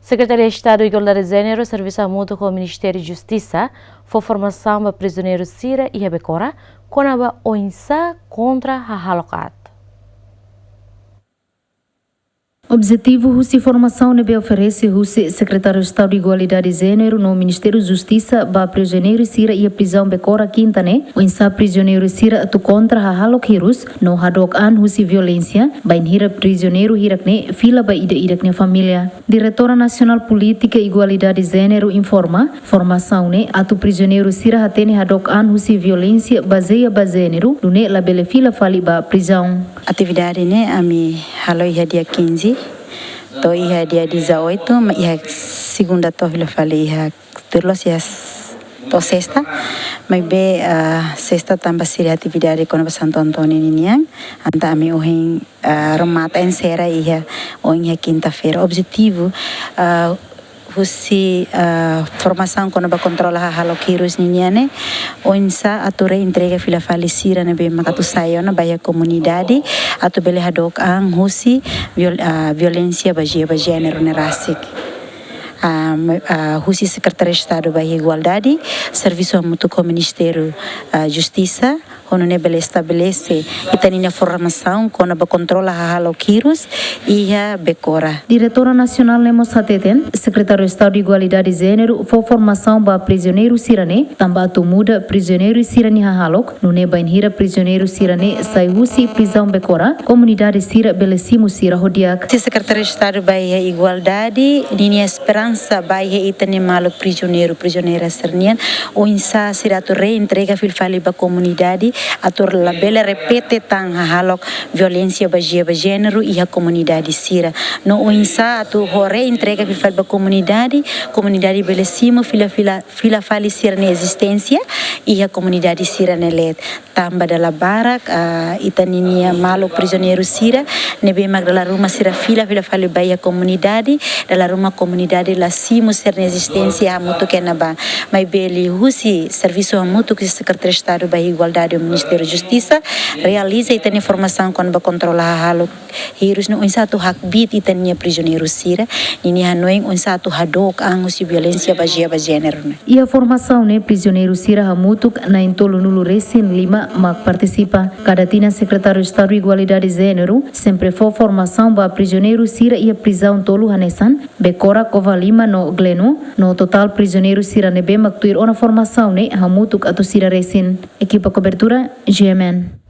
Secretaria de Estado de Igualdade de Gênero, Serviço Mútuo com o Ministério da Justiça, foi formação para prisioneiros Sira e Abecora, com a OINSA contra a Halokat. Objetivo Russi formação nebe oferece Russi secretário de Estado de Igualdade de Gênero no Ministério da Justiça ba prisioneiro Sira e a prisão Becora Quinta né o insa prisioneiro Sira tu contra a halok hirus no hadok an Russi violência ba inhira prisioneiro hirak ne fila ba ida ne família. Diretora Nacional Política e Igualdade de Gênero informa formação né atu prisioneiro Sira hatene hadok an Russi violência baseia ba gênero no ne labele fila fali ba prisão. Atividade né ami halo ia dia 15 to ia dia 18 ia segunda to vila falei ia terus ia to sexta mas be sexta tambah siri atividade com o Santo Antônio niang anta ami ohin remata ensera ia ohin ia quinta-feira objetivo Husi formação quando vai controlar a halokirus niane onsa ature entrega fila falicira na be makatu sayo na baya comunidade atu bele hadok ang husi violência bagia ba gênero na rasik Husi Secretaria de Estado da Igualdade, Serviço Mútuo com o Ministério da Justiça, onde ele estabelece e tem a formação quando ele controla a halokirus e a becora. Diretora Nacional Lemos Hateten, Secretário de Estado de Igualdade de Gênero, foi formação para prisioneiro sirane, também tu muda prisioneiro sirane halok, no neba inhira prisioneiro sirane sai Husi prisão becora, comunidade sira belesimo sira hodiak. Secretaria de Estado da Igualdade, linha esperança baie itane malo prisioneira sernian o insa siratu reintegra filfali ba comunidade atur labela repete tang halok violência bagia ba gênero e a comunidade sira no o insa atu reintegra filfali ba comunidade belesimo fila fali sira na existência e a comunidade sira nelet tamba dala barak itaninia malo prisioneiro sira nebe magdala ruma sira fila fali ba a comunidade dala ruma comunidade la simo ser na existência a muito que na ba mas beli Husi Serviço Mútuo que Secretaria de Estado da Igualdade e o Ministério da Justiça realiza e tem informação quando vai controlar halo hirus no insa tu hakbit e tem prisioneiro sira ni hanoing insa tu hadok ang usi violência bagia ba gênero e a formação né prisioneiro sira hamutuk na intolo nulu resin 5 mak participa cada tina Secretário de Estado de Igualdade de Gênero sempre for formação ba prisioneiro sira e a prisão tolo hanesan becora cova 5 no gleno no total prisioneiro sira nebe maktuir ona formação né hamutuk atu sira resin equipa cobertura GMN